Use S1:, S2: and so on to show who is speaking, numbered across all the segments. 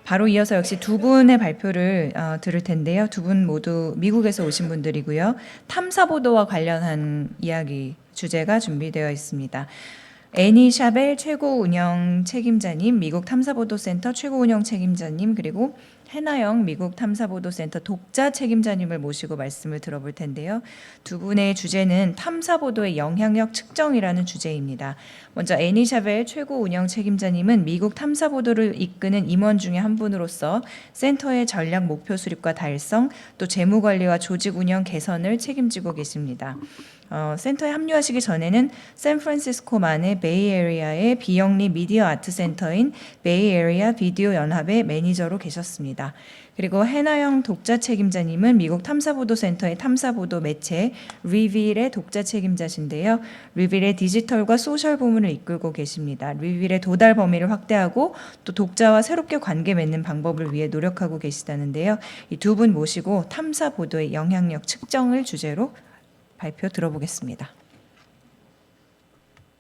S1: 바로 이어서 역시 두 분의 발표를 들을 텐데요. 두 분 모두 미국에서 오신 분들이고요. 탐사 보도와 관련한 이야기 주제가 준비되어 있습니다. 애니 샤벨 최고 운영 책임자님, 미국 탐사보도센터 최고 운영 책임자님, 그리고 해나영 미국 탐사보도센터 독자 책임자님을 모시고 말씀을 들어볼 텐데요. 두 분의 주제는 탐사보도의 영향력 측정이라는 주제입니다. 먼저 애니 샤벨 최고 운영 책임자님은 미국 탐사보도를 이끄는 임원 중에 한 분으로서 센터의 전략 목표 수립과 달성, 또 재무관리와 조직 운영 개선을 책임지고 계십니다. 센터에 합류하시기 전에는 샌프란시스코만의 베이에리아의 비영리 미디어 아트 센터인 베이에리아 비디오 연합의 매니저로 계셨습니다. 그리고 해나영 독자 책임자님은 미국 탐사보도센터의 탐사보도 매체 리빌의 독자 책임자신데요. 리빌의 디지털과 소셜 부문을 이끌고 계십니다. 리빌의 도달 범위를 확대하고 또 독자와 새롭게 관계 맺는 방법을 위해 노력하고 계시다는데요. 이 두 분 모시고 탐사보도의 영향력 측정을 주제로 발표 들어보겠습니다.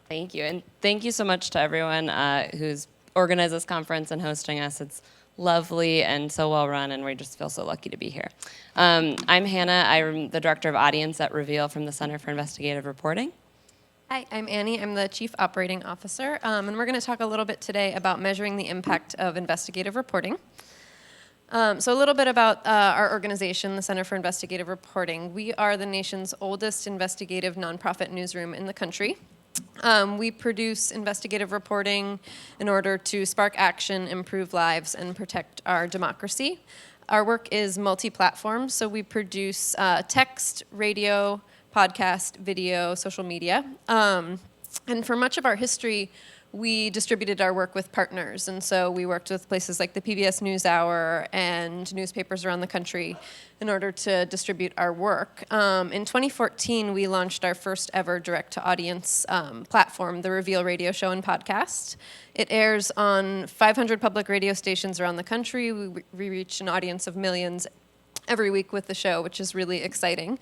S2: Thank you, and thank you so much to everyone who's organized this conference and hosting us. It's lovely and so well run, and we just feel so lucky to be here. I'm Hannah. I'm the director of audience at Reveal from the Center for Investigative Reporting.
S3: Hi, I'm Annie. I'm the Chief Operating Officer, and we're going to talk a little bit today about measuring the impact of investigative reporting. So a little bit about our organization, the Center for Investigative Reporting. We are the nation's oldest investigative nonprofit newsroom in the country. We produce investigative reporting in order to spark action, improve lives, and protect our democracy. Our work is multi-platform, so we produce text, radio, podcast, video, social media. And for much of our history, we distributed our work with partners, and so we worked with places like the PBS NewsHour and newspapers around the country in order to distribute our work. In 2014, we launched our first ever direct-to-audience platform, the Reveal Radio Show and Podcast. It airs on 500 public radio stations around the country. We reach an audience of millions every week with the show, which is really exciting.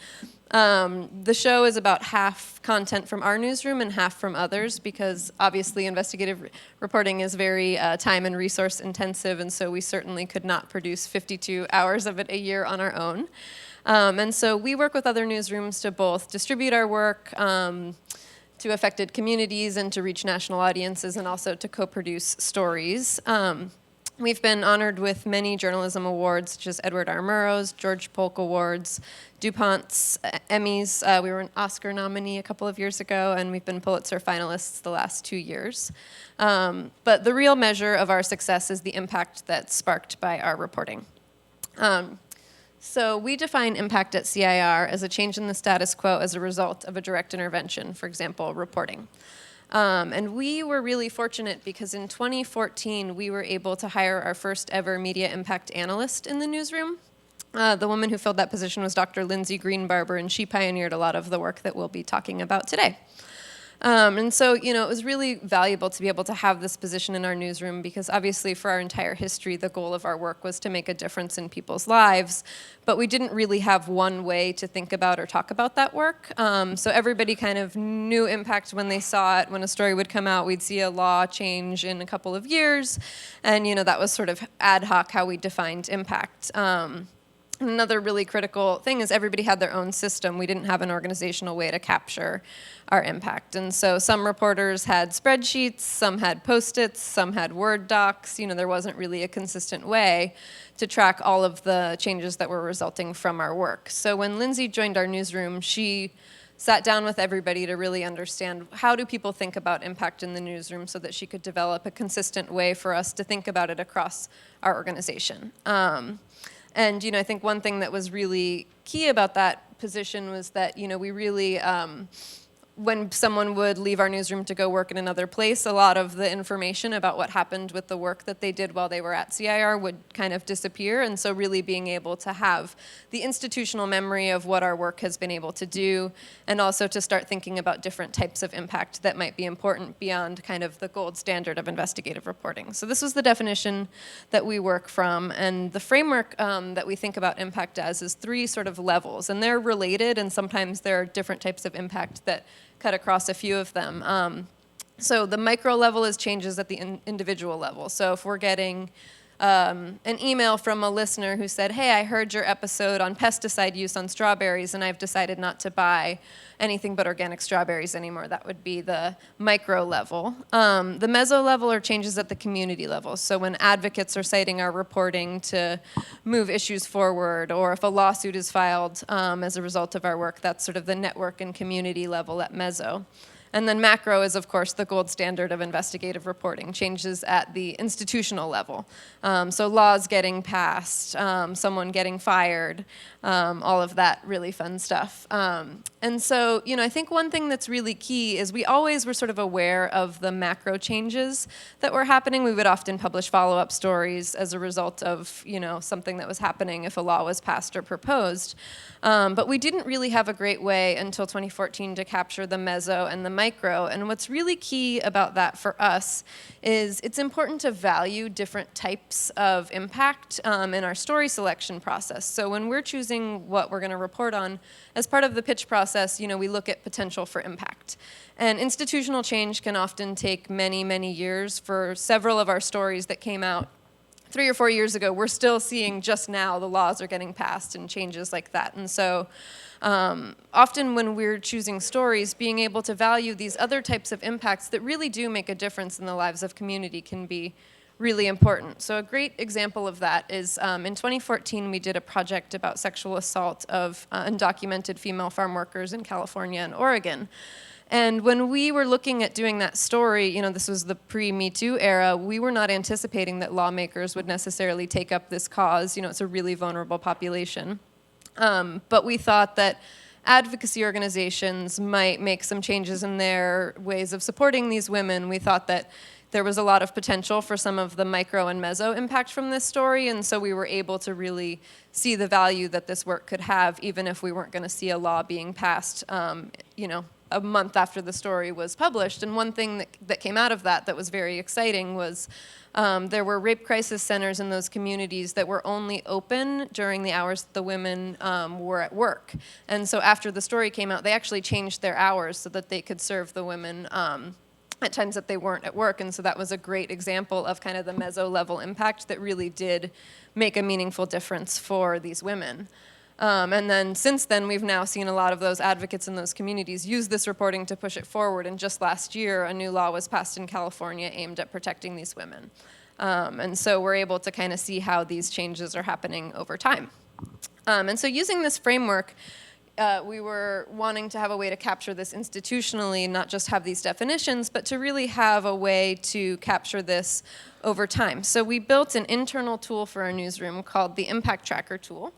S3: The show is about half content from our newsroom and half from others, because obviously investigative reporting is very time and resource intensive, and so we certainly could not produce 52 hours of it a year on our own. And so we work with other newsrooms to both distribute our work to affected communities and to reach national audiences, and also to co-produce stories. We've been honored with many journalism awards, such as Edward R. Murrow's, George Polk Awards, DuPont's, Emmys. We were an Oscar nominee a couple of years ago, and we've been Pulitzer finalists the last 2 years. But the real measure of our success is the impact that's sparked by our reporting. So we define impact at CIR as a change in the status quo as a result of a direct intervention, for example, reporting. And we were really fortunate because in 2014, we were able to hire our first ever media impact analyst in the newsroom. The woman who filled that position was Dr. Lindsay Greenbarber, and she pioneered a lot of the work that we'll be talking about today. And so, it was really valuable to be able to have this position in our newsroom, because obviously for our entire history, the goal of our work was to make a difference in people's lives, but we didn't really have one way to think about or talk about that work. So everybody kind of knew impact when they saw it. When a story would come out, we'd see a law change in a couple of years, and that was sort of ad hoc how we defined impact. Another really critical thing is everybody had their own system. We didn't have an organizational way to capture our impact. And so some reporters had spreadsheets, some had Post-its, some had Word docs. There wasn't really a consistent way to track all of the changes that were resulting from our work. So when Lindsay joined our newsroom, she sat down with everybody to really understand how do people think about impact in the newsroom, so that she could develop a consistent way for us to think about it across our organization. And I think one thing that was really key about that position was that we really when someone would leave our newsroom to go work in another place, a lot of the information about what happened with the work that they did while they were at CIR would kind of disappear. And so really being able to have the institutional memory of what our work has been able to do, and also to start thinking about different types of impact that might be important beyond kind of the gold standard of investigative reporting. So this was the definition that we work from, and the framework that we think about impact as is 3 sort of levels, and they're related, and sometimes there are different types of impact that cut across a few of them. So the micro level is changes at the individual level. So if we're getting an email from a listener who said, hey, I heard your episode on pesticide use on strawberries, and I've decided not to buy anything but organic strawberries anymore. That would be the micro level. The meso level are changes at the community level. So when advocates are citing our reporting to move issues forward, or if a lawsuit is filed as a result of our work, that's sort of the network and community level at meso. And then macro is, of course, the gold standard of investigative reporting, changes at the institutional level. So laws getting passed, someone getting fired, all of that really fun stuff. And so, I think one thing that's really key is we always were sort of aware of the macro changes that were happening. We would often publish follow-up stories as a result of, something that was happening if a law was passed or proposed. But we didn't really have a great way until 2014 to capture the meso and the micro. And what's really key about that for us is it's important to value different types of impact in our story selection process. So when we're choosing what we're going to report on, as part of the pitch process, we look at potential for impact. And institutional change can often take many, many years. For several of our stories that came out 3 or 4 years ago, we're still seeing just now the laws are getting passed and changes like that. And so often when we're choosing stories, being able to value these other types of impacts that really do make a difference in the lives of community can be really important. So a great example of that is in 2014, we did a project about sexual assault of undocumented female farm workers in California and Oregon. And when we were looking at doing that story, this was the pre-Me Too era, we were not anticipating that lawmakers would necessarily take up this cause. It's a really vulnerable population. But we thought that advocacy organizations might make some changes in their ways of supporting these women. We thought that there was a lot of potential for some of the micro and meso impact from this story, and so we were able to really see the value that this work could have, even if we weren't going to see a law being passed, a month after the story was published. And one thing that came out of that was very exciting was there were rape crisis centers in those communities that were only open during the hours that the women were at work. And so after the story came out, they actually changed their hours so that they could serve the women at times that they weren't at work. And so that was a great example of kind of the meso level impact that really did make a meaningful difference for these women. And then since then, we've now seen a lot of those advocates in those communities use this reporting to push it forward. And just last year, a new law was passed in California aimed at protecting these women. And so we're able to kind of see how these changes are happening over time. And so using this framework, we were wanting to have a way to capture this institutionally, not just have these definitions, but to really have a way to capture this over time. So we built an internal tool for our newsroom called the Impact Tracker tool.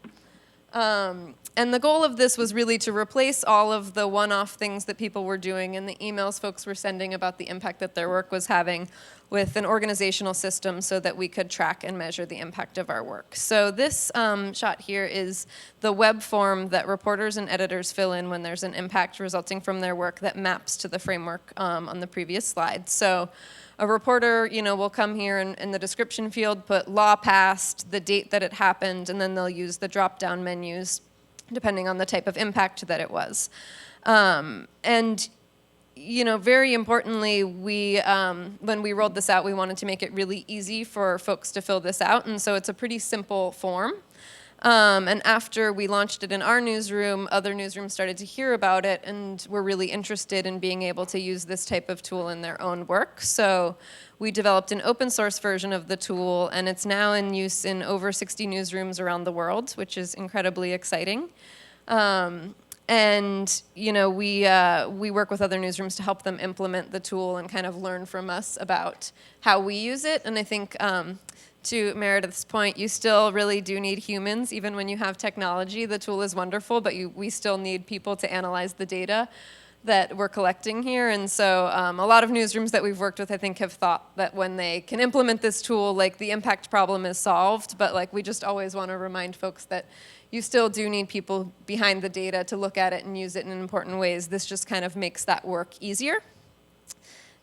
S3: And the goal of this was really to replace all of the one-off things that people were doing and the emails folks were sending about the impact that their work was having with an organizational system so that we could track and measure the impact of our work. So this shot here is the web form that reporters and editors fill in when there's an impact resulting from their work that maps to the framework on the previous slide. So a reporter, will come here and in the description field put law passed, the date that it happened, and then they'll use the drop-down menus depending on the type of impact that it was. And very importantly, when we rolled this out, we wanted to make it really easy for folks to fill this out, and so it's a pretty simple form. And after we launched it in our newsroom, other newsrooms started to hear about it and were really interested in being able to use this type of tool in their own work. So we developed an open source version of the tool, and it's now in use in over 60 newsrooms around the world, which is incredibly exciting. And we work with other newsrooms to help them implement the tool and kind of learn from us about how we use it. And I think to Meredith's point, you still really do need humans, even when you have technology. The tool is wonderful, but we still need people to analyze the data that we're collecting here. And so a lot of newsrooms that we've worked with, I think, have thought that when they can implement this tool, the impact problem is solved. But we just always want to remind folks that you still do need people behind the data to look at it and use it in important ways. This just kind of makes that work easier.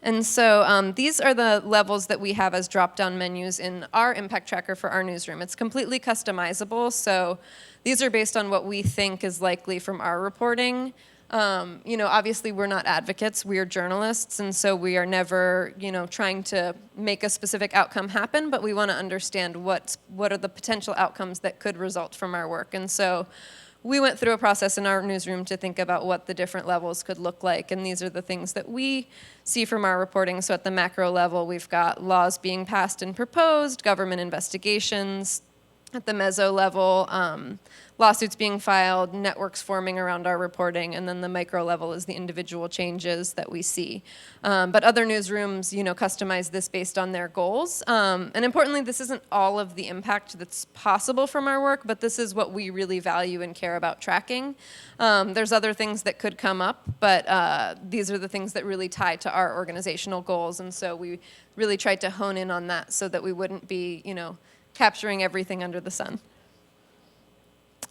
S3: And so these are the levels that we have as drop-down menus in our impact tracker for our newsroom. It's completely customizable, so these are based on what we think is likely from our reporting. Obviously we're not advocates, we're journalists, and so we are never, trying to make a specific outcome happen, but we want to understand what are the potential outcomes that could result from our work. And so we went through a process in our newsroom to think about what the different levels could look like, and these are the things that we see from our reporting. So at the macro level, we've got laws being passed and proposed, government investigations. At the meso level, lawsuits being filed, networks forming around our reporting, and then the micro level is the individual changes that we see. But other newsrooms, customize this based on their goals. And importantly, this isn't all of the impact that's possible from our work, but this is what we really value and care about tracking. There's other things that could come up, but these are the things that really tie to our organizational goals, and so we really tried to hone in on that so that we wouldn't be, capturing everything under the sun.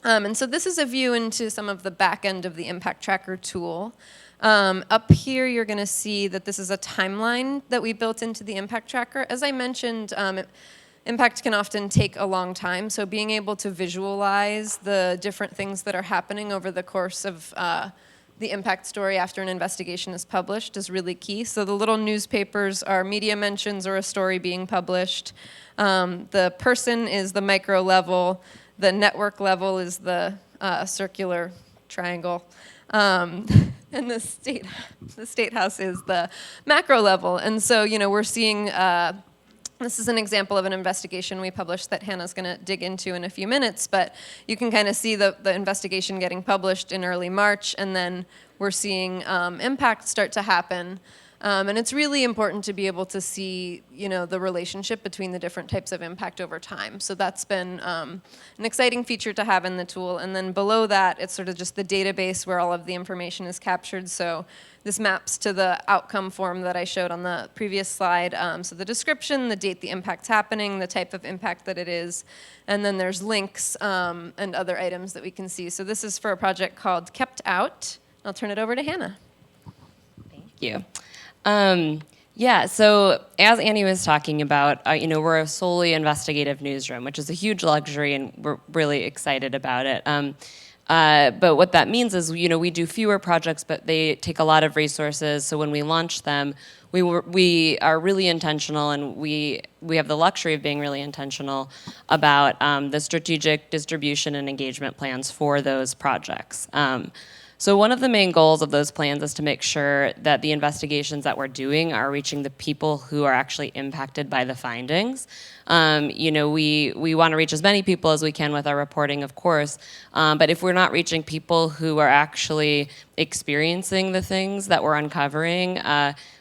S3: And so this is a view into some of the back end of the impact tracker tool. Up here, you're going to see that this is a timeline that we built into the impact tracker. As I mentioned, impact can often take a long time, so being able to visualize the different things that are happening over the course of the impact story after an investigation is published is really key. So the little newspapers are media mentions or a story being published. The person is the micro level. The network level is the circular triangle. And the state house is the macro level. And so, we're seeing, this is an example of an investigation we published that Hannah's going to dig into in a few minutes, but you can kind of see the investigation getting published in early March, and then we're seeing impact start to happen. And it's really important to be able to see, the relationship between the different types of impact over time. So that's been an exciting feature to have in the tool. And then below that, it's sort of just the database where all of the information is captured. So this maps to the outcome form that I showed on the previous slide. So the description, the date the impact's happening, the type of impact that it is, and then there's links and other items that we can see. So this is for a project called Kept Out. I'll turn it over to Hannah.
S2: Thank you. So as Annie was talking about, we're a solely investigative newsroom, which is a huge luxury, and we're really excited about it. But what that means is, we do fewer projects, but they take a lot of resources. So when we launch them, we are really intentional, and we have the luxury of being really intentional about the strategic distribution and engagement plans for those projects. So one of the main goals of those plans is to make sure that the investigations that we're doing are reaching the people who are actually impacted by the findings. We want to reach as many people as we can with our reporting, of course, but if we're not reaching people who are actually experiencing the things that we're uncovering,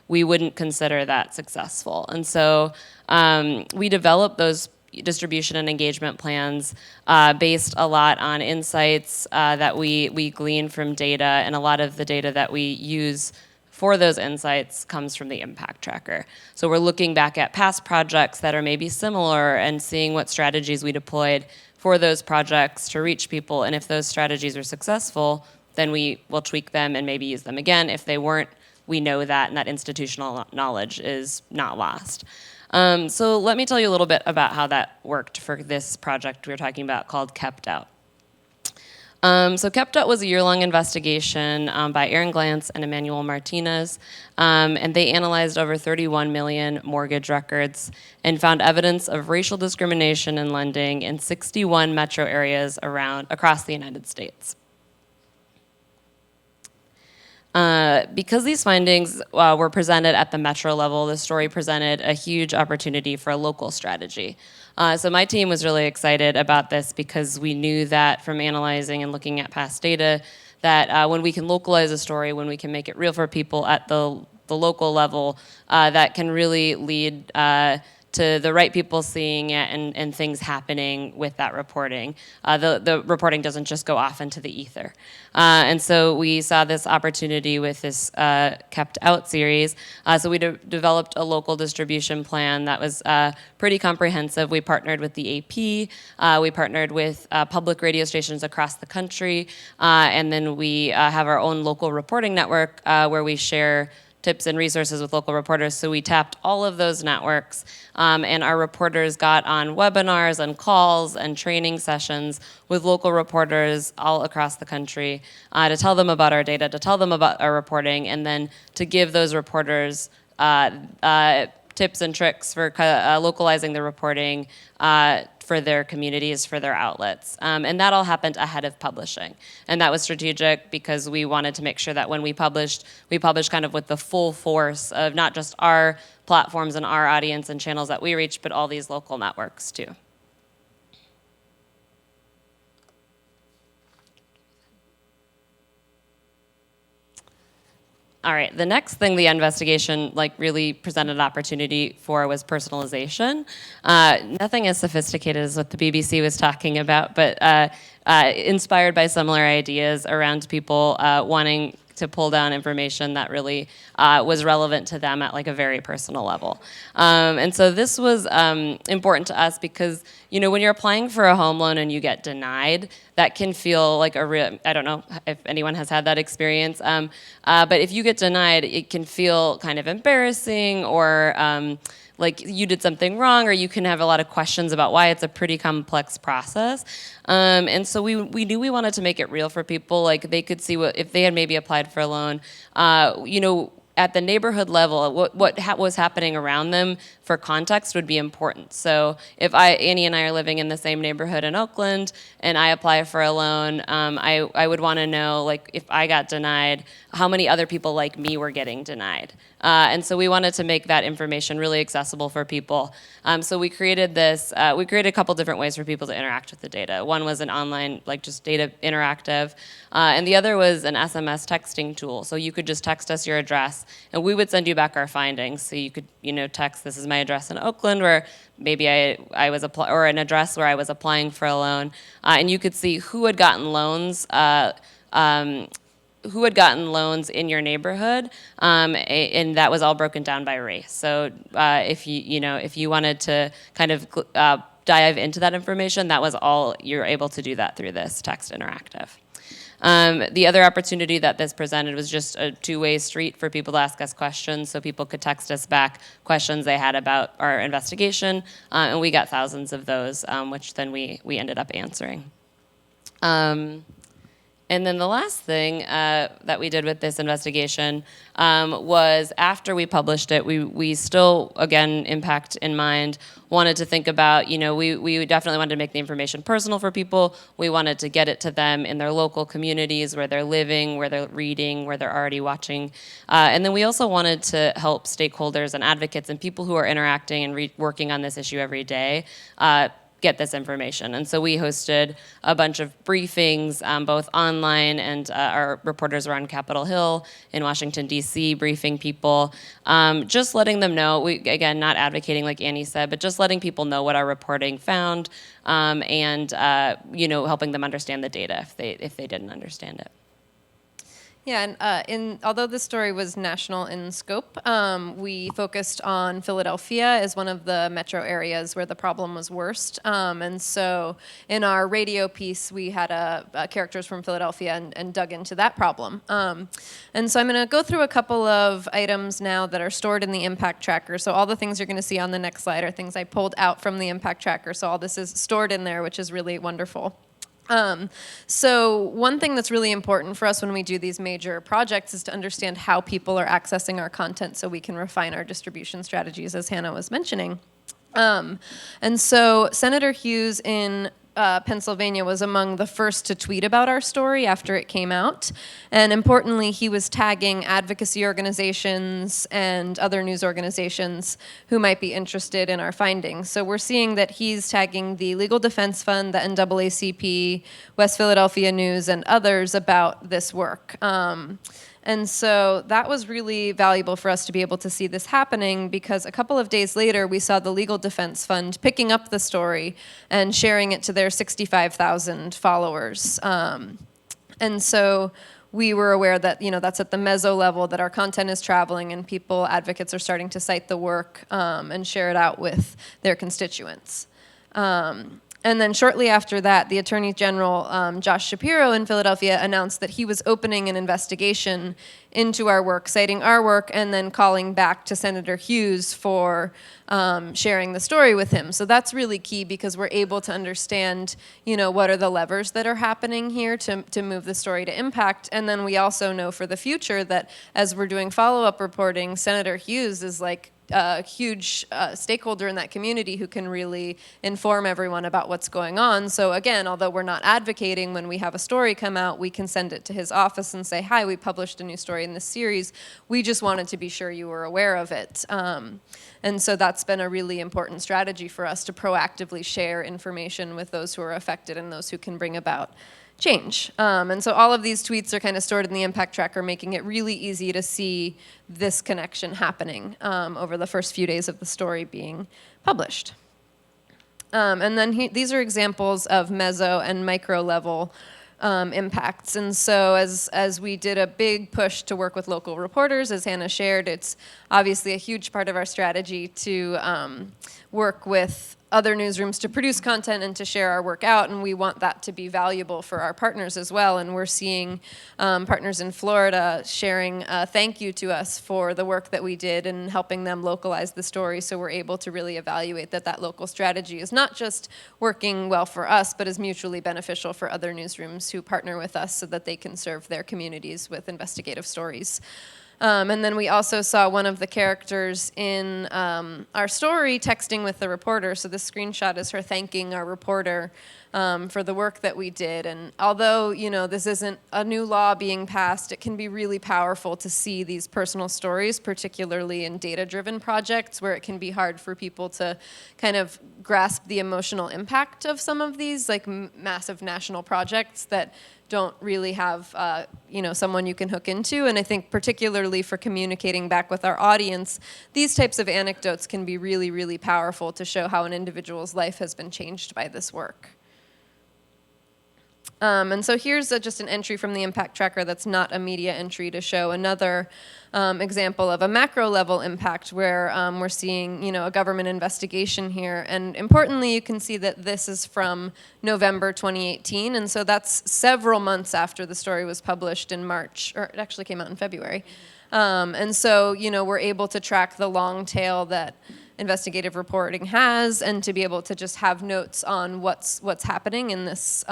S2: we wouldn't consider that successful. And so we developed those distribution and engagement plans based a lot on insights that we glean from data, and a lot of the data that we use for those insights comes from the impact tracker. So we're looking back at past projects that are maybe similar and seeing what strategies we deployed for those projects to reach people, and if those strategies are successful, then we will tweak them and maybe use them again. If they weren't, we know that, and that institutional knowledge is not lost. So let me tell you a little bit about how that worked for this project we were talking about called Kept Out. So Kept Out was a year-long investigation by Aaron Glantz and Emmanuel Martinez, and they analyzed over 31 million mortgage records and found evidence of racial discrimination in lending in 61 metro areas across the United States. Because these findings were presented at the metro level, the story presented a huge opportunity for a local strategy. So my team was really excited about this because we knew that from analyzing and looking at past data that when we can localize a story, when we can make it real for people at the local level, that can really lead to the right people seeing it and things happening with that reporting. The reporting doesn't just go off into the ether. And so we saw this opportunity with this Kept Out series. So we developed a local distribution plan that was pretty comprehensive. We partnered with the AP, we partnered with public radio stations across the country, and then we have our own local reporting network where we share tips and resources with local reporters. So we tapped all of those networks, and our reporters got on webinars and calls and training sessions with local reporters all across the country to tell them about our data, to tell them about our reporting, and then to give those reporters tips and tricks for localizing the reporting for their communities, for their outlets. And that all happened ahead of publishing. And that was strategic because we wanted to make sure that when we published kind of with the full force of not just our platforms and our audience and channels that we reach, but all these local networks too. All right, the next thing the investigation really presented an opportunity for was personalization. Nothing as sophisticated as what the BBC was talking about, but inspired by similar ideas around people wanting to pull down information that really was relevant to them at a very personal level. And so this was important to us because, when you're applying for a home loan and you get denied, that can feel like a real, I don't know if anyone has had that experience, but if you get denied, it can feel kind of embarrassing or like you did something wrong, or you can have a lot of questions about why. It's a pretty complex process. And so we knew we wanted to make it real for people. They could see if they had maybe applied for a loan, at the neighborhood level, what was happening around them for context would be important. So if Annie and I are living in the same neighborhood in Oakland and I apply for a loan, I would want to know, if I got denied, how many other people like me were getting denied. And so we wanted to make that information really accessible for people. So we created we created a couple different ways for people to interact with the data. One was an online, just data interactive, and the other was an SMS texting tool. So you could just text us your address, and we would send you back our findings. So you could, text, this is my address in Oakland, where maybe I was or an address where I was applying for a loan, and you could see who had gotten loans. Who had gotten loans in your neighborhood, and that was all broken down by race. So if you wanted to kind of dive into that information, that was all, you're able to do that through this text interactive. The other opportunity that this presented was just a two-way street for people to ask us questions, so people could text us back questions they had about our investigation, and we got thousands of those, which then we ended up answering. And then the last thing that we did with this investigation was after we published it, we still, again, impact in mind, wanted to think about, we definitely wanted to make the information personal for people. We wanted to get it to them in their local communities where they're living, where they're reading, where they're already watching. And then we also wanted to help stakeholders and advocates and people who are interacting and working on this issue every day get this information. And so we hosted a bunch of briefings, both online, and our reporters were on Capitol Hill in Washington, D.C., briefing people, just letting them know, again, not advocating like Annie said, but just letting people know what our reporting found, and helping them understand the data if they didn't understand it.
S3: Yeah, and although this story was national in scope, we focused on Philadelphia as one of the metro areas where the problem was worst. And so in our radio piece, we had characters from Philadelphia and dug into that problem. And so I'm going to go through a couple of items now that are stored in the impact tracker. So all the things you're going to see on the next slide are things I pulled out from the impact tracker. So all this is stored in there, which is really wonderful. So one thing that's really important for us when we do these major projects is to understand how people are accessing our content so we can refine our distribution strategies, as Hannah was mentioning. And so Senator Hughes in Pennsylvania was among the first to tweet about our story after it came out. And importantly, he was tagging advocacy organizations and other news organizations who might be interested in our findings. So we're seeing that he's tagging the Legal Defense Fund, the NAACP, West Philadelphia News, and others about this work. And so that was really valuable for us to be able to see this happening, because a couple of days later, we saw the Legal Defense Fund picking up the story and sharing it to their 65,000 followers. And so we were aware that, that's at the meso level, that our content is traveling and advocates are starting to cite the work and share it out with their constituents. And then shortly after that, the Attorney General, Josh Shapiro in Philadelphia, announced that he was opening an investigation into our work, citing our work, and then calling back to Senator Hughes for sharing the story with him. So that's really key because we're able to understand, what are the levers that are happening here to move the story to impact. And then we also know for the future that as we're doing follow-up reporting, Senator Hughes is like a huge stakeholder in that community who can really inform everyone about what's going on. So again, although we're not advocating, when we have a story come out, we can send it to his office and say, hi, we published a new story in this series. We just wanted to be sure you were aware of it. And so that's been a really important strategy for us to proactively share information with those who are affected and those who can bring about change. And so all of these tweets are kind of stored in the impact tracker, making it really easy to see this connection happening over the first few days of the story being published. And then these are examples of meso and micro level impacts. And so as we did a big push to work with local reporters, as Hannah shared, it's obviously a huge part of our strategy to work with other newsrooms to produce content and to share our work out, and we want that to be valuable for our partners as well. And we're seeing partners in Florida sharing thank you to us for the work that we did and helping them localize the story, so we're able to really evaluate that local strategy is not just working well for us, but is mutually beneficial for other newsrooms who partner with us so that they can serve their communities with investigative stories. And then we also saw one of the characters in our story texting with the reporter. So this screenshot is her thanking our reporter for the work that we did. And although, this isn't a new law being passed, it can be really powerful to see these personal stories, particularly in data-driven projects where it can be hard for people to kind of grasp the emotional impact of some of these like massive national projects that don't really have, someone you can hook into. And I think particularly for communicating back with our audience, these types of anecdotes can be really, really powerful to show how an individual's life has been changed by this work. And so here's just an entry from the impact tracker that's not a media entry to show another example of a macro level impact where we're seeing, a government investigation here. And importantly, you can see that this is from November 2018. And so that's several months after the story was published in March, or it actually came out in February. And so, we're able to track the long tail that investigative reporting has, and to be able to just have notes on what's happening in this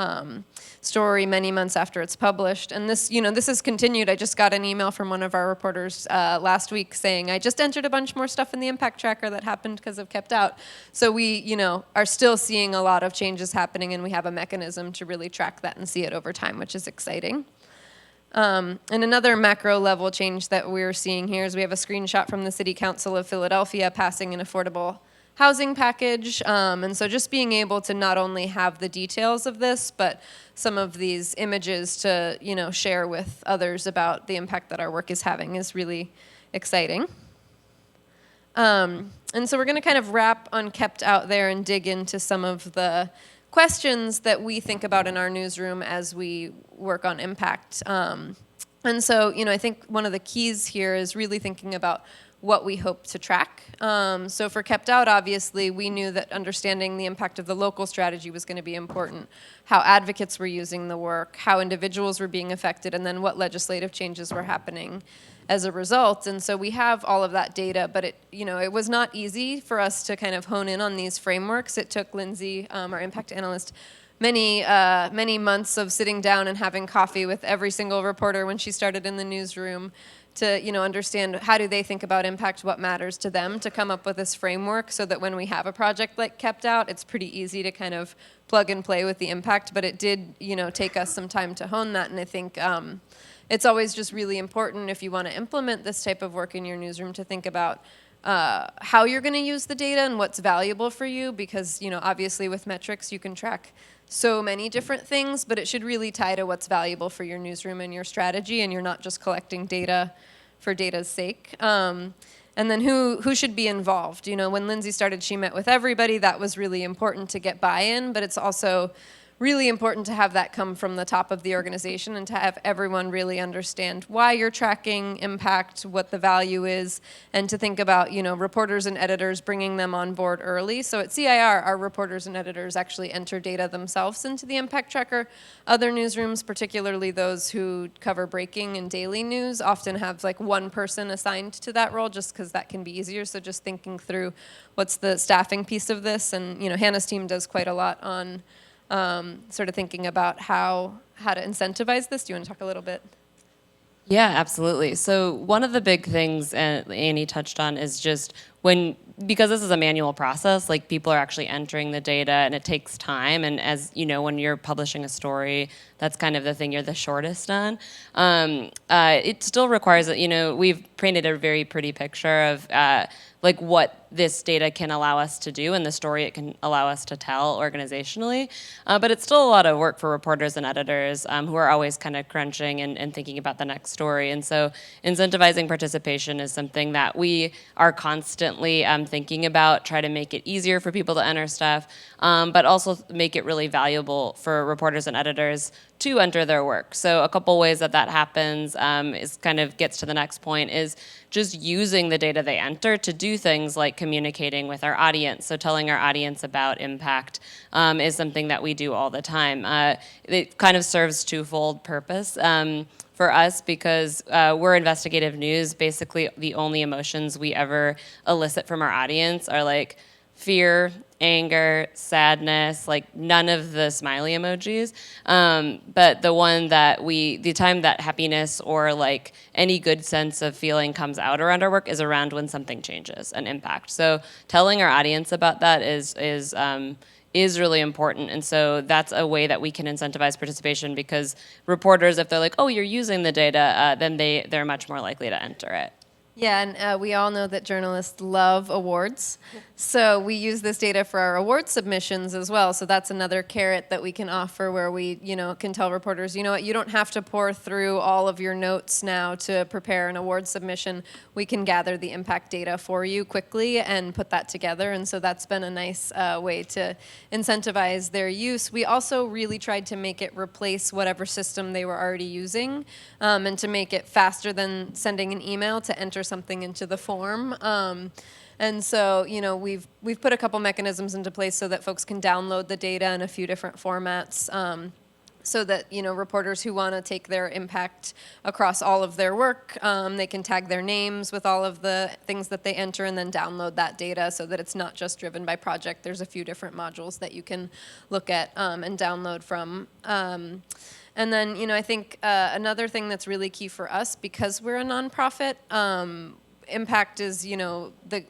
S3: story many months after it's published. And this, this has continued. I just got an email from one of our reporters last week saying, I just entered a bunch more stuff in the impact tracker that happened because of Kept Out. So we, are still seeing a lot of changes happening, and we have a mechanism to really track that and see it over time, which is exciting. And another macro level change that we're seeing here is we have a screenshot from the City Council of Philadelphia passing an affordable housing package. And so just being able to not only have the details of this, but some of these images to, share with others about the impact that our work is having is really exciting. And so we're going to kind of wrap on Kept Out there and dig into some of the questions that we think about in our newsroom as we work on impact. And so, I think one of the keys here is really thinking about what we hope to track. So for Kept Out, obviously, we knew that understanding the impact of the local strategy was going to be important, how advocates were using the work, how individuals were being affected, and then what legislative changes were happening as a result. And so we have all of that data, but it was not easy for us to kind of hone in on these frameworks. It took Lindsay, our impact analyst, many months of sitting down and having coffee with every single reporter when she started in the newsroom to understand how do they think about impact, what matters to them, to come up with this framework so that when we have a project like Kept Out, it's pretty easy to kind of plug and play with the impact. But it did take us some time to hone that, and I think it's always just really important if you want to implement this type of work in your newsroom to think about how you're going to use the data and what's valuable for you, because obviously with metrics you can track so many different things, but it should really tie to what's valuable for your newsroom and your strategy, and you're not just collecting data for data's sake. And then who should be involved? When Lindsay started, she met with everybody. That was really important to get buy-in, but it's also really important to have that come from the top of the organization and to have everyone really understand why you're tracking impact, what the value is, and to think about, reporters and editors bringing them on board early. So at CIR, our reporters and editors actually enter data themselves into the impact tracker. Other newsrooms, particularly those who cover breaking and daily news, often have like one person assigned to that role just because that can be easier. So just thinking through what's the staffing piece of this. And, Hannah's team does quite a lot on sort of thinking about how to incentivize this. Do you want to talk a little bit?
S2: Yeah, absolutely. So one of the big things Annie touched on is just because this is a manual process, like people are actually entering the data and it takes time. And as you know, when you're publishing a story, that's kind of the thing you're the shortest on. It still requires that, we've painted a very pretty picture of like what this data can allow us to do and the story it can allow us to tell organizationally. But it's still a lot of work for reporters and editors who are always kind of crunching and thinking about the next story. And so incentivizing participation is something that we are constantly thinking about, try to make it easier for people to enter stuff, but also make it really valuable for reporters and editors to enter their work. So a couple ways that happens gets to the next point is just using the data they enter to do things like communicating with our audience. So telling our audience about impact is something that we do all the time. It kind of serves twofold purpose for us because we're investigative news. Basically, the only emotions we ever elicit from our audience are like fear, anger, sadness, like none of the smiley emojis. But the time that happiness or like any good sense of feeling comes out around our work is around when something changes, an impact. So telling our audience about that is really important. And so that's a way that we can incentivize participation because reporters, if they're like, oh, you're using the data, then they're much more likely to enter it.
S3: Yeah, and we all know that journalists love awards. So we use this data for our award submissions as well. So that's another carrot that we can offer where we, can tell reporters, you know what, you don't have to pour through all of your notes now to prepare an award submission. We can gather the impact data for you quickly and put that together. And so that's been a nice way to incentivize their use. We also really tried to make it replace whatever system they were already using and to make it faster than sending an email to enter something into the form. And so, we've put a couple mechanisms into place so that folks can download the data in a few different formats so that, reporters who want to take their impact across all of their work, they can tag their names with all of the things that they enter and then download that data so that it's not just driven by project. There's a few different modules that you can look at and download from. And then, I think another thing that's really key for us, because we're a nonprofit, impact is,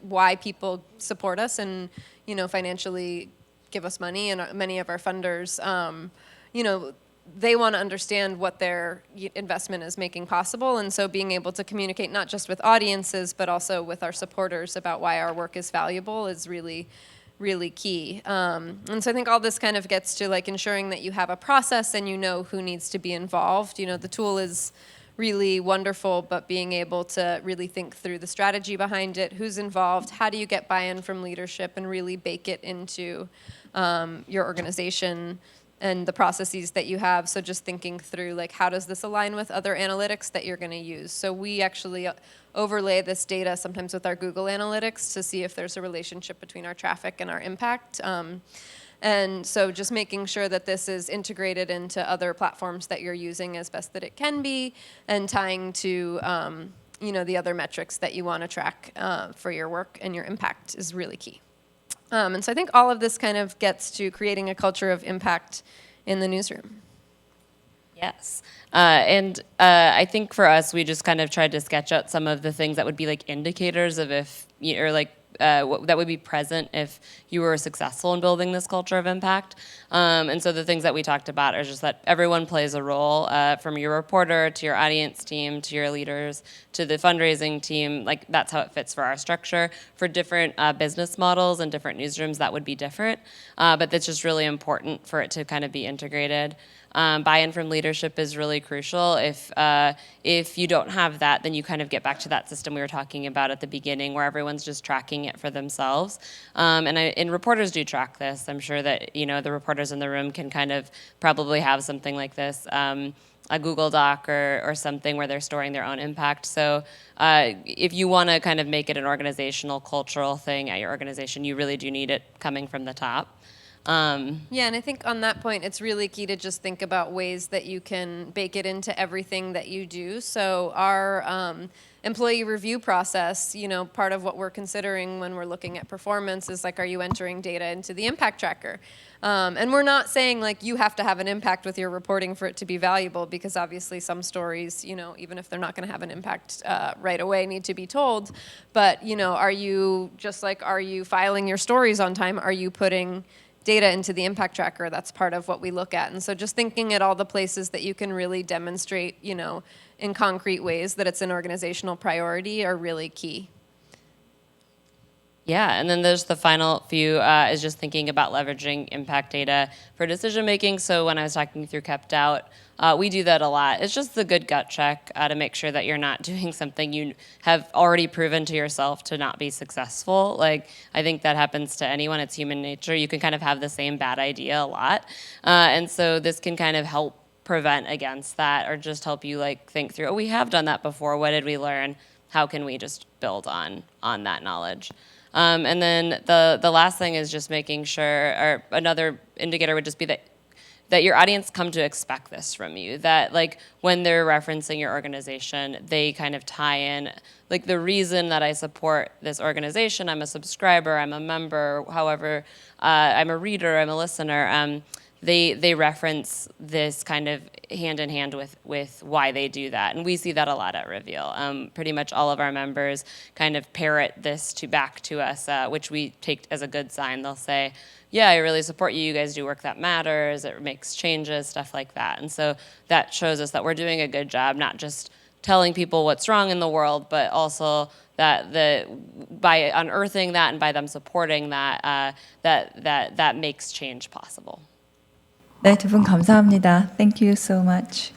S3: why people support us and, financially give us money. And many of our funders, they want to understand what their investment is making possible. And so being able to communicate not just with audiences, but also with our supporters about why our work is valuable is really key. And so I think all this kind of gets to like ensuring that you have a process and who needs to be involved. The tool is really wonderful, but being able to really think through the strategy behind it, who's involved, how do you get buy-in from leadership and really bake it into your organization and the processes that you have. So just thinking through like, how does this align with other analytics that you're going to use? So we actually overlay this data sometimes with our Google Analytics to see if there's a relationship between our traffic and our impact. And so just making sure that this is integrated into other platforms that you're using as best that it can be and tying to the other metrics that you want to track for your work and your impact is really key. And so I think all of this kind of gets to creating a culture of impact in the newsroom.
S2: Yes. And I think for us, we just kind of tried to sketch out some of the things that would be like indicators of that would be present if you were successful in building this culture of impact. And so the things that we talked about are just that everyone plays a role, from your reporter to your audience team to your leaders to the fundraising team. Like that's how it fits for our structure. For different business models and different newsrooms, that would be different. But that's just really important for it to kind of be integrated. Buy-in from leadership is really crucial. If you don't have that, then you kind of get back to that system we were talking about at the beginning, where everyone's just tracking it for themselves. And reporters do track this. I'm sure that the reporters in the room can kind of probably have something like this. A Google Doc or something where they're storing their own impact. So if you want to kind of make it an organizational, cultural thing at your organization, you really do need it coming from the top.
S3: Yeah, and I think on that point, it's really key to just think about ways that you can bake it into everything that you do. So our employee review process, part of what we're considering when we're looking at performance is like, are you entering data into the impact tracker? And we're not saying like you have to have an impact with your reporting for it to be valuable, because obviously some stories, even if they're not going to have an impact right away, need to be told. But, are you filing your stories on time? Are you putting data into the impact tracker? That's part of what we look at. And so just thinking at all the places that you can really demonstrate, in concrete ways that it's an organizational priority are really key.
S2: Yeah, and then there's the final few is just thinking about leveraging impact data for decision making. So when I was talking through Kept Out, we do that a lot. It's just the good gut check to make sure that you're not doing something you have already proven to yourself to not be successful. Like, I think that happens to anyone. It's human nature. You can kind of have the same bad idea a lot. And so this can kind of help prevent against that, or just help you think through, we have done that before. What did we learn? How can we just build on that knowledge? And then the last thing is just making sure, or another indicator would just be that your audience come to expect this from you. That when they're referencing your organization, they kind of tie in the reason that I support this organization. I'm a subscriber, I'm a member, however, I'm a reader, I'm a listener. They reference this kind of hand in hand with why they do that, and we see that a lot at Reveal. Pretty much all of our members kind of parrot this back to us, which we take as a good sign. They'll say, "Yeah, I really support you. You guys do work that matters. It makes changes, stuff like that." And so that shows us that we're doing a good job, not just telling people what's wrong in the world, but also that by unearthing that and by them supporting that, that makes change possible.
S1: 네, 두 분 감사합니다. Thank you so much.